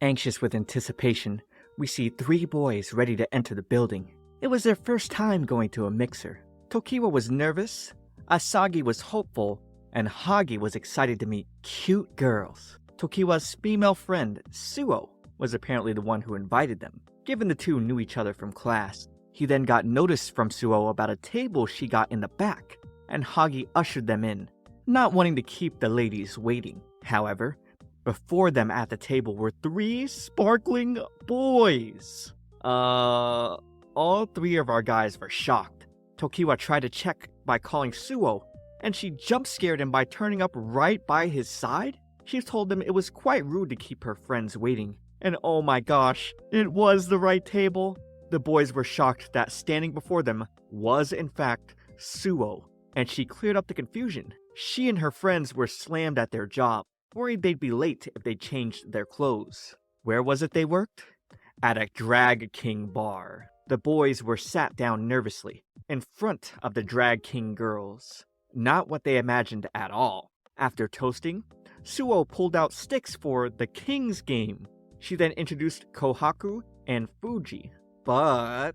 Anxious with anticipation, we see 3 boys ready to enter the building. It was their first time going to a mixer. Tokiwa was nervous, Asagi was hopeful, and Hagi was excited to meet cute girls. Tokiwa's female friend, Suo, was apparently the one who invited them, given the two knew each other from class. He then got notice from Suo about a table she got in the back, and Hagi ushered them in, not wanting to keep the ladies waiting. However, before them at the table were 3 sparkling boys. All 3 of our guys were shocked. Tokiwa tried to check by calling Suo, and she jump-scared him by turning up right by his side. She told him it was quite rude to keep her friends waiting. And oh my gosh, it was the right table. The boys were shocked that standing before them was in fact Suo, and she cleared up the confusion. She and her friends were slammed at their job, worried they'd be late if they changed their clothes. Where was it they worked? At a drag king bar. The boys were sat down nervously, in front of the drag king girls. Not what they imagined at all. After toasting, Suo pulled out sticks for the king's game. She then introduced Kohaku and Fuji. But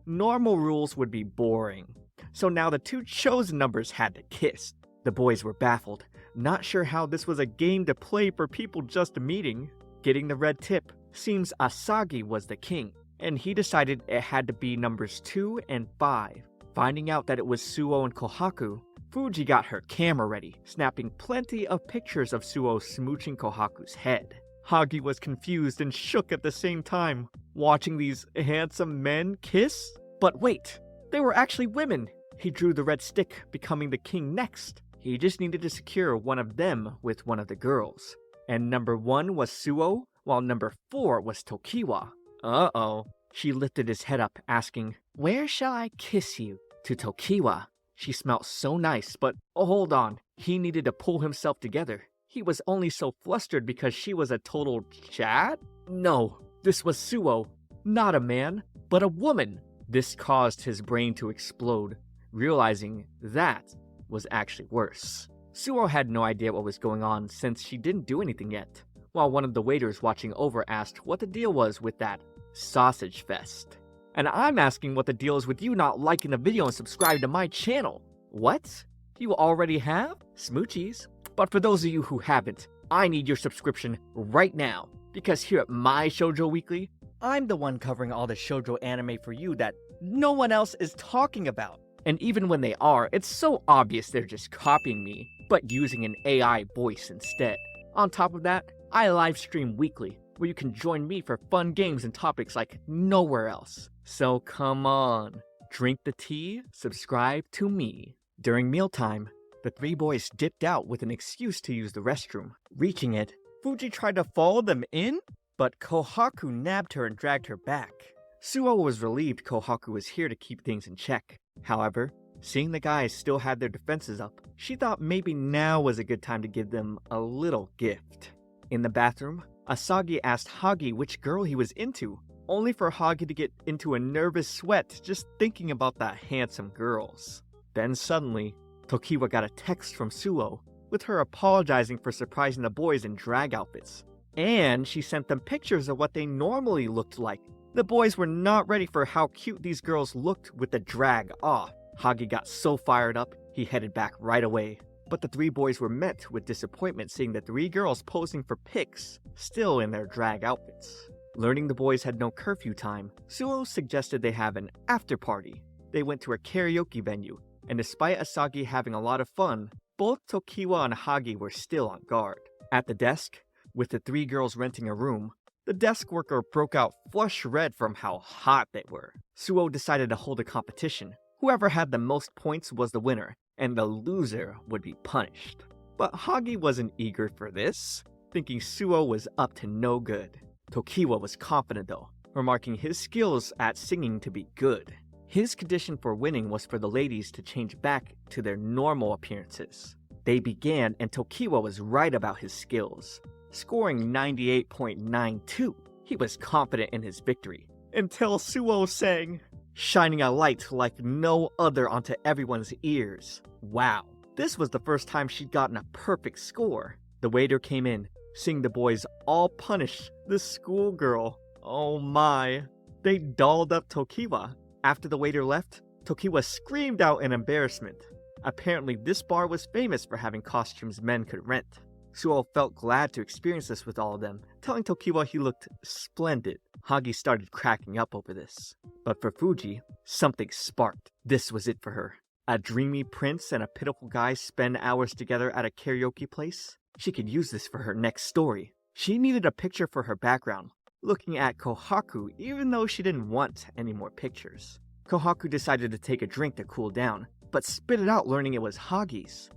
normal rules would be boring. So now the 2 chosen numbers had to kiss. The boys were baffled, not sure how this was a game to play for people just meeting. Getting the red tip, seems Asagi was the king, and he decided it had to be numbers 2 and 5. Finding out that it was Suo and Kohaku, Fuji got her camera ready, snapping plenty of pictures of Suo smooching Kohaku's head. Hagi was confused and shook at the same time, watching these handsome men kiss. But wait, they were actually women. He drew the red stick, becoming the king next. He just needed to secure one of them with one of the girls. And number 1 was Suo, while number 4 was Tokiwa. Uh-oh. She lifted his head up, asking, "Where shall I kiss you?" To Tokiwa. She smelled so nice, but hold on. He needed to pull himself together. He was only so flustered because she was a total Chad? No, this was Suo. Not a man, but a woman. This caused his brain to explode, realizing that was actually worse. Suo had no idea what was going on since she didn't do anything yet, while one of the waiters watching over asked what the deal was with that sausage fest. And I'm asking what the deal is with you not liking the video and subscribing to my channel. What? You already have? Smoochies. But for those of you who haven't, I need your subscription right now, because here at My Shoujo Weekly, I'm the one covering all the shoujo anime for you that no one else is talking about. And even when they are, it's so obvious they're just copying me, but using an AI voice instead. On top of that, I live stream weekly, where you can join me for fun games and topics like nowhere else. So come on, drink the tea, subscribe to me. During mealtime, the 3 boys dipped out with an excuse to use the restroom. Reaching it, Fuji tried to follow them in, but Kohaku nabbed her and dragged her back. Suo was relieved Kohaku was here to keep things in check. However, seeing the guys still had their defenses up, she thought maybe now was a good time to give them a little gift. In the bathroom, Asagi asked Hagi which girl he was into, only for Hagi to get into a nervous sweat just thinking about the handsome girls. Then suddenly, Tokiwa got a text from Suo, with her apologizing for surprising the boys in drag outfits. And she sent them pictures of what they normally looked like. The boys were not ready for how cute these girls looked with the drag off. Hagi got so fired up, he headed back right away. But the 3 boys were met with disappointment seeing the 3 girls posing for pics, still in their drag outfits. Learning the boys had no curfew time, Suo suggested they have an after party. They went to a karaoke venue, and despite Asagi having a lot of fun, both Tokiwa and Hagi were still on guard. At the desk, with the 3 girls renting a room, the desk worker broke out flush red from how hot they were. Suo decided to hold a competition. Whoever had the most points was the winner, and the loser would be punished. But Hagi wasn't eager for this, thinking Suo was up to no good. Tokiwa was confident though, remarking his skills at singing to be good. His condition for winning was for the ladies to change back to their normal appearances. They began, and Tokiwa was right about his skills, scoring 98.92. He was confident in his victory, until Suo sang, shining a light like no other onto everyone's ears. Wow, this was the first time she'd gotten a perfect score. The waiter came in, Seeing the boys all punish the schoolgirl. Oh my. They dolled up Tokiwa. After the waiter left, Tokiwa screamed out in embarrassment. Apparently, this bar was famous for having costumes men could rent. Suo felt glad to experience this with all of them, telling Tokiwa he looked splendid. Hagi started cracking up over this. But for Fuji, something sparked. This was it for her. A dreamy prince and a pitiful guy spend hours together at a karaoke place? She could use this for her next story. She needed a picture for her background, looking at Kohaku even though she didn't want any more pictures. Kohaku decided to take a drink to cool down, but spit it out learning it was Hagi's.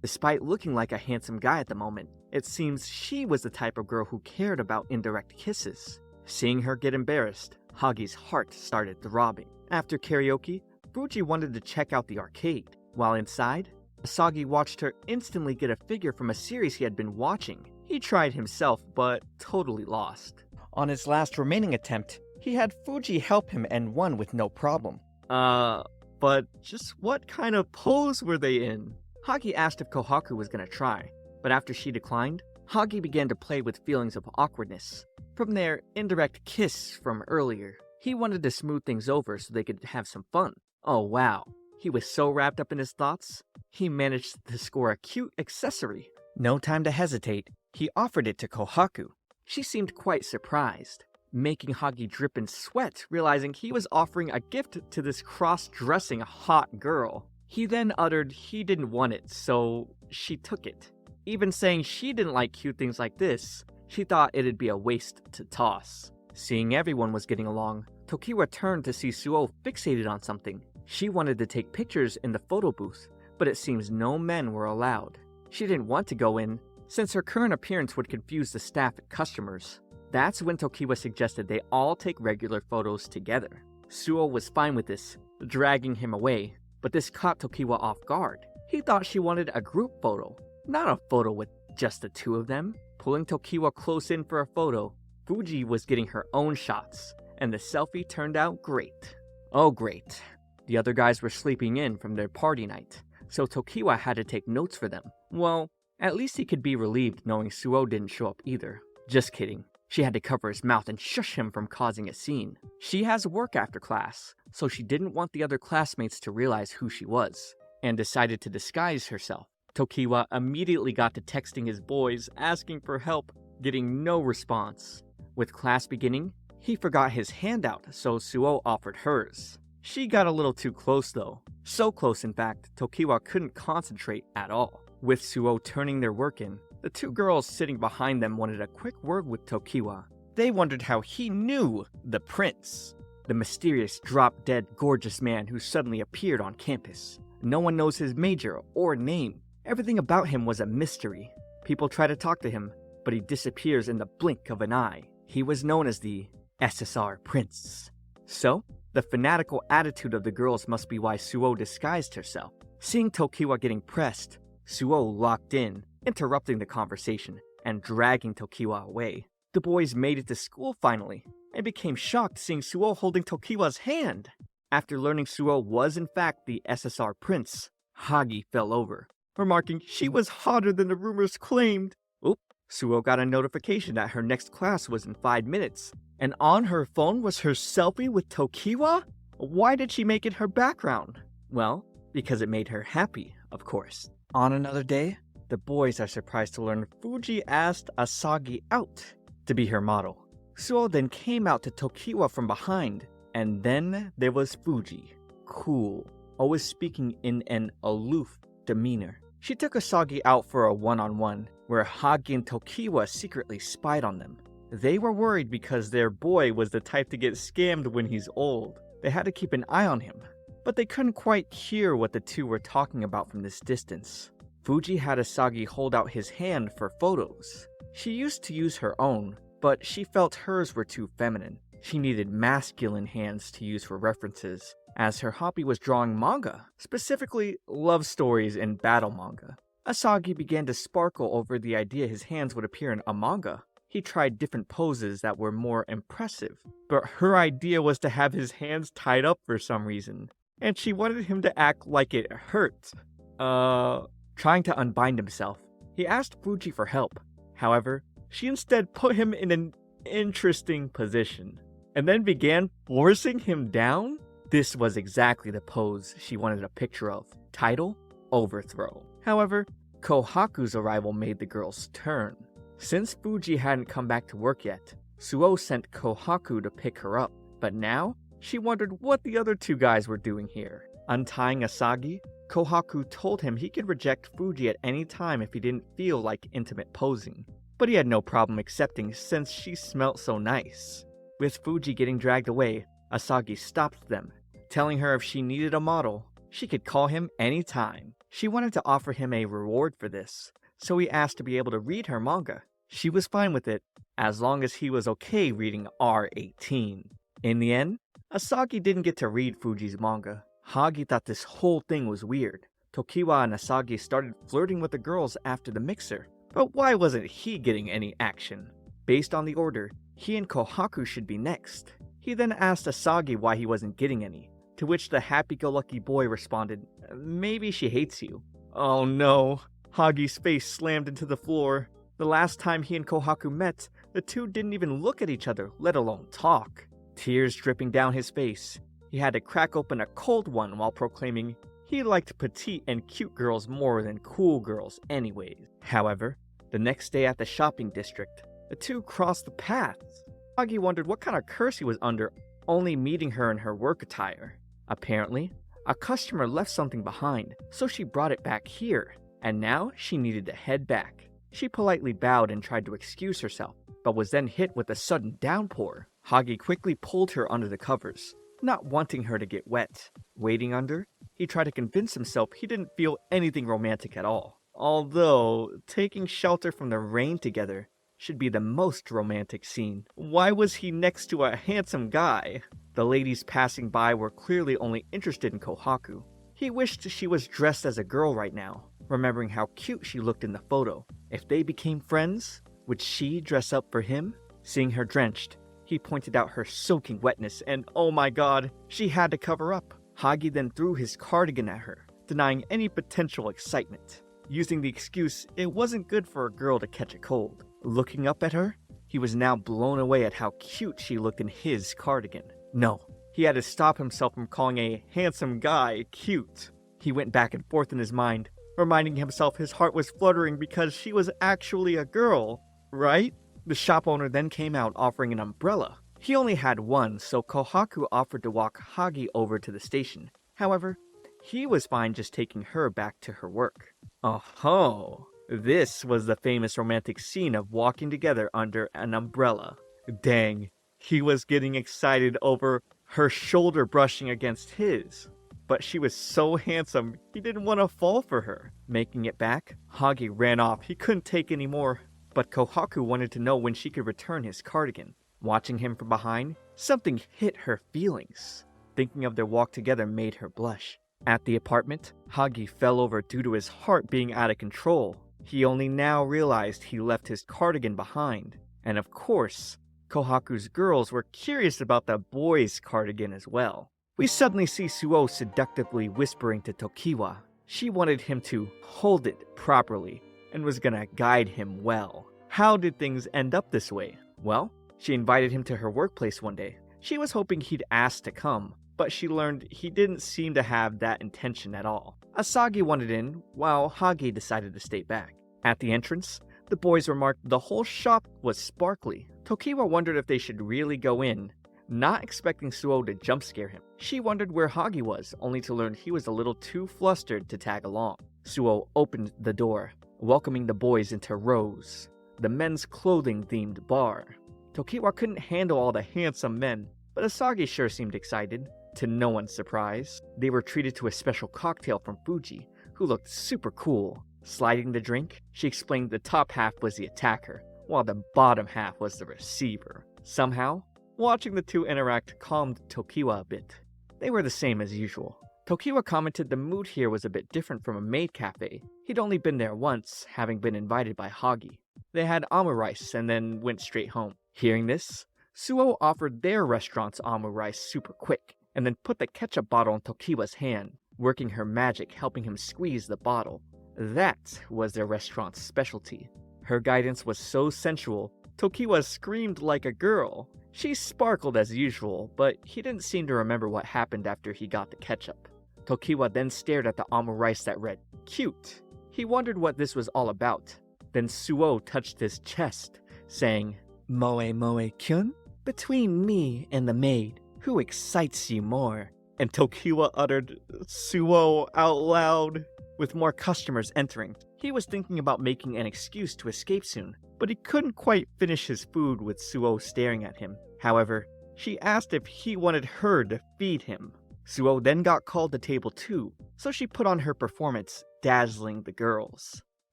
Despite looking like a handsome guy at the moment, it seems she was the type of girl who cared about indirect kisses. Seeing her get embarrassed, Hagi's heart started throbbing. After karaoke, Fuji wanted to check out the arcade. While inside, Asagi watched her instantly get a figure from a series he had been watching. He tried himself, but totally lost. On his last remaining attempt, he had Fuji help him and won with no problem. But just what kind of pose were they in? Hagi asked if Kohaku was gonna try, but after she declined, Hagi began to play with feelings of awkwardness from their indirect kiss from earlier. He wanted to smooth things over so they could have some fun. Oh wow, he was so wrapped up in his thoughts, he managed to score a cute accessory. No time to hesitate, he offered it to Kohaku. She seemed quite surprised, making Hagi drip in sweat, realizing he was offering a gift to this cross-dressing hot girl. He then uttered he didn't want it, so she took it. Even saying she didn't like cute things like this, she thought it'd be a waste to toss. Seeing everyone was getting along, Tokiwa turned to see Suo fixated on something. She wanted to take pictures in the photo booth, but it seems no men were allowed. She didn't want to go in, since her current appearance would confuse the staff and customers. That's when Tokiwa suggested they all take regular photos together. Suo was fine with this, dragging him away, but this caught Tokiwa off guard. He thought she wanted a group photo, not a photo with just the two of them. Pulling Tokiwa close in for a photo, Fuji was getting her own shots, and the selfie turned out great. Oh great. The other guys were sleeping in from their party night, so Tokiwa had to take notes for them. Well, at least he could be relieved knowing Suo didn't show up either. Just kidding. She had to cover his mouth and shush him from causing a scene. She has work after class, so she didn't want the other classmates to realize who she was, and decided to disguise herself. Tokiwa immediately got to texting his boys, asking for help, getting no response. With class beginning, he forgot his handout, so Suo offered hers. She got a little too close though. So close in fact, Tokiwa couldn't concentrate at all. With Suo turning their work in, the two girls sitting behind them wanted a quick word with Tokiwa. They wondered how he knew the prince, the mysterious drop-dead gorgeous man who suddenly appeared on campus. No one knows his major or name. Everything about him was a mystery. People try to talk to him, but he disappears in the blink of an eye. He was known as the SSR Prince. So, the fanatical attitude of the girls must be why Suo disguised herself. Seeing Tokiwa getting pressed, Suo locked in, interrupting the conversation and dragging Tokiwa away. The boys made it to school finally, and became shocked seeing Suo holding Tokiwa's hand. After learning Suo was in fact the SSR Prince, Hagi fell over, remarking she was hotter than the rumors claimed. Oop, Suo got a notification that her next class was in 5 minutes, and on her phone was her selfie with Tokiwa? Why did she make it her background? Well, because it made her happy, of course. On another day, the boys are surprised to learn Fuji asked Asagi out to be her model. Suo then came out to Tokiwa from behind, and then there was Fuji, cool, always speaking in an aloof demeanor. She took Asagi out for a one-on-one, where Hagi and Tokiwa secretly spied on them. They were worried because their boy was the type to get scammed when he's old. They had to keep an eye on him, but they couldn't quite hear what the two were talking about from this distance. Fuji had Asagi hold out his hand for photos. She used to use her own, but she felt hers were too feminine. She needed masculine hands to use for references, as her hobby was drawing manga, specifically love stories and battle manga. Asagi began to sparkle over the idea his hands would appear in a manga. He tried different poses that were more impressive, but her idea was to have his hands tied up for some reason, and she wanted him to act like it hurt. Trying to unbind himself, he asked Fuji for help. However, she instead put him in an interesting position, and then began forcing him down? This was exactly the pose she wanted a picture of. Title: Overthrow. However, Kohaku's arrival made the girls turn. Since Fuji hadn't come back to work yet, Suo sent Kohaku to pick her up, but now she wondered what the other two guys were doing here. Untying Asagi, Kohaku told him he could reject Fuji at any time if he didn't feel like intimate posing, but he had no problem accepting since she smelt so nice. With Fuji getting dragged away, Asagi stopped them, telling her if she needed a model, she could call him anytime. She wanted to offer him a reward for this, so he asked to be able to read her manga. She was fine with it, as long as he was okay reading R18. In the end, Asagi didn't get to read Fuji's manga. Hagi thought this whole thing was weird. Tokiwa and Asagi started flirting with the girls after the mixer, but why wasn't he getting any action? Based on the order, he and Kohaku should be next. He then asked Asagi why he wasn't getting any, to which the happy-go-lucky boy responded, "Maybe she hates you." Oh no, Hagi's face slammed into the floor. The last time he and Kohaku met, the two didn't even look at each other, let alone talk. Tears dripping down his face, he had to crack open a cold one while proclaiming he liked petite and cute girls more than cool girls anyways. However, the next day at the shopping district, the two crossed the paths. Hagi wondered what kind of curse he was under, only meeting her in her work attire. Apparently, a customer left something behind, so she brought it back here, and now she needed to head back. She politely bowed and tried to excuse herself, but was then hit with a sudden downpour. Hagi quickly pulled her under the covers, not wanting her to get wet. Waiting under, he tried to convince himself he didn't feel anything romantic at all. Although, taking shelter from the rain together should be the most romantic scene. Why was he next to a handsome guy? The ladies passing by were clearly only interested in Kohaku. He wished she was dressed as a girl right now, remembering how cute she looked in the photo. If they became friends, would she dress up for him? Seeing her drenched, he pointed out her soaking wetness, and oh my god, she had to cover up. Hagi then threw his cardigan at her, denying any potential excitement, using the excuse it wasn't good for a girl to catch a cold. Looking up at her, he was now blown away at how cute she looked in his cardigan. No, he had to stop himself from calling a handsome guy cute. He went back and forth in his mind, reminding himself his heart was fluttering because she was actually a girl, right? The shop owner then came out offering an umbrella. He only had one, so Kohaku offered to walk Hagi over to the station. However, he was fine just taking her back to her work. Oh-ho! This was the famous romantic scene of walking together under an umbrella. Dang, he was getting excited over her shoulder brushing against his. But she was so handsome, he didn't want to fall for her. Making it back, Hagi ran off. He couldn't take any more. But Kohaku wanted to know when she could return his cardigan. Watching him from behind, something hit her feelings. Thinking of their walk together made her blush. At the apartment, Hagi fell over due to his heart being out of control. He only now realized he left his cardigan behind. And of course, Kohaku's girls were curious about the boy's cardigan as well. We suddenly see Suo seductively whispering to Tokiwa. She wanted him to hold it properly and was gonna guide him well. How did things end up this way? Well, she invited him to her workplace one day. She was hoping he'd ask to come, but she learned he didn't seem to have that intention at all. Asagi wanted in, while Hagi decided to stay back. At the entrance, the boys remarked the whole shop was sparkly. Tokiwa wondered if they should really go in, not expecting Suo to jump scare him. She wondered where Hagi was, only to learn he was a little too flustered to tag along. Suo opened the door, welcoming the boys into Rose, the men's clothing-themed bar. Tokiwa couldn't handle all the handsome men, but Asagi sure seemed excited. To no one's surprise, they were treated to a special cocktail from Fuji, who looked super cool. Sliding the drink, she explained the top half was the attacker, while the bottom half was the receiver. Somehow, watching the two interact calmed Tokiwa a bit. They were the same as usual. Tokiwa commented the mood here was a bit different from a maid cafe. He'd only been there once, having been invited by Hagi. They had amu rice and then went straight home. Hearing this, Suo offered their restaurant's amu rice super quick, and then put the ketchup bottle in Tokiwa's hand, working her magic helping him squeeze the bottle. That was their restaurant's specialty. Her guidance was so sensual, Tokiwa screamed like a girl. She sparkled as usual, but he didn't seem to remember what happened after he got the ketchup. Tokiwa then stared at the omu rice that read, "Cute." He wondered what this was all about. Then Suo touched his chest, saying, "Moe moe kyun? Between me and the maid, who excites you more?" And Tokiwa uttered "Suo" out loud. With more customers entering, he was thinking about making an excuse to escape soon, but he couldn't quite finish his food with Suo staring at him. However, she asked if he wanted her to feed him. Suo then got called to table 2, so she put on her performance, dazzling the girls.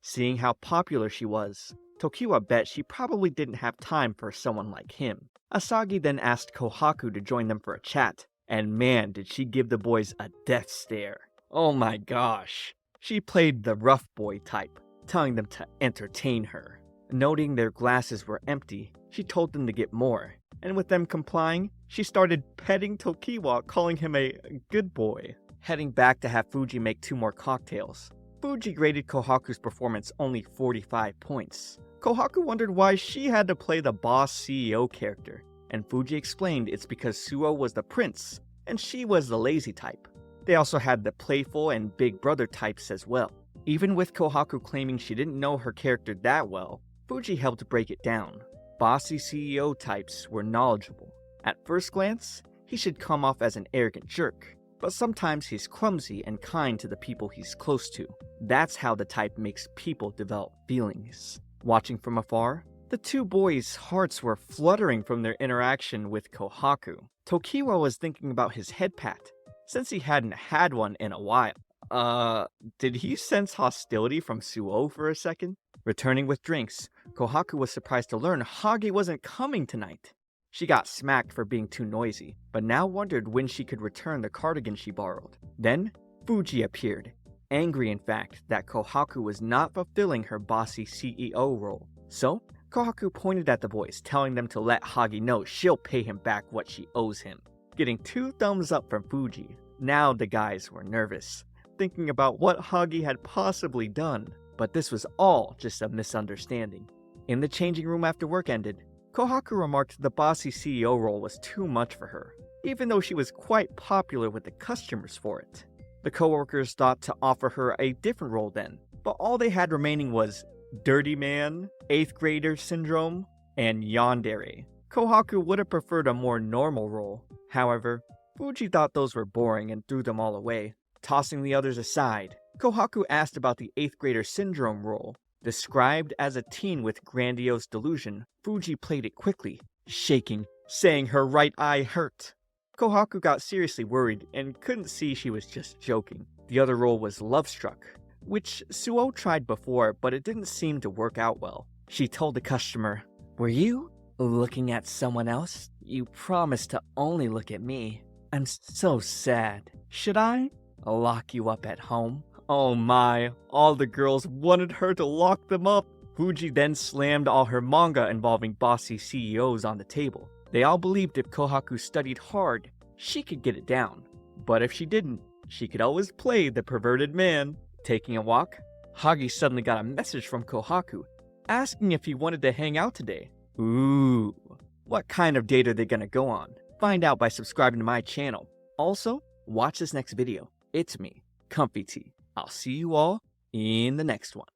Seeing how popular she was, Tokiwa bet she probably didn't have time for someone like him. Asagi then asked Kohaku to join them for a chat, and man did she give the boys a death stare. Oh my gosh. She played the rough boy type, telling them to entertain her. Noting their glasses were empty, she told them to get more, and with them complying, she started petting Tokiwa, calling him a good boy. Heading back to have Fuji make 2 more cocktails, Fuji graded Kohaku's performance only 45 points. Kohaku wondered why she had to play the boss CEO character, and Fuji explained it's because Suo was the prince, and she was the lazy type. They also had the playful and big brother types as well. Even with Kohaku claiming she didn't know her character that well, Fuji helped break it down. Bossy CEO types were knowledgeable. At first glance, he should come off as an arrogant jerk, but sometimes he's clumsy and kind to the people he's close to. That's how the type makes people develop feelings. Watching from afar, the 2 boys' hearts were fluttering from their interaction with Kohaku. Tokiwa was thinking about his head pat, since he hadn't had one in a while. Did he sense hostility from Suo for a second? Returning with drinks, Kohaku was surprised to learn Hagi wasn't coming tonight. She got smacked for being too noisy, but now wondered when she could return the cardigan she borrowed. Then, Fuji appeared, angry in fact that Kohaku was not fulfilling her bossy CEO role. So, Kohaku pointed at the boys, telling them to let Hagi know she'll pay him back what she owes him. Getting 2 thumbs up from Fuji, now the guys were nervous, thinking about what Hagi had possibly done, but this was all just a misunderstanding. In the changing room after work ended, Kohaku remarked the bossy CEO role was too much for her, even though she was quite popular with the customers for it. The coworkers thought to offer her a different role then, but all they had remaining was Dirty Man, 8th Grader Syndrome, and Yandere. Kohaku would have preferred a more normal role. However, Fuji thought those were boring and threw them all away. Tossing the others aside, Kohaku asked about the 8th Grader Syndrome role. Described as a teen with grandiose delusion, Fuji played it quickly, shaking, saying her right eye hurt. Kohaku got seriously worried and couldn't see she was just joking. The other role was Love Struck, which Suo tried before, but it didn't seem to work out well. She told the customer, "Were you looking at someone else? You promised to only look at me. I'm so sad. Should I lock you up at home?" Oh my, all the girls wanted her to lock them up. Fuji then slammed all her manga involving bossy CEOs on the table. They all believed if Kohaku studied hard, she could get it down. But if she didn't, she could always play the perverted man. Taking a walk, Hagi suddenly got a message from Kohaku, asking if he wanted to hang out today. Ooh, what kind of date are they gonna go on? Find out by subscribing to my channel. Also, watch this next video. It's me, ComfyTea. I'll see you all in the next one.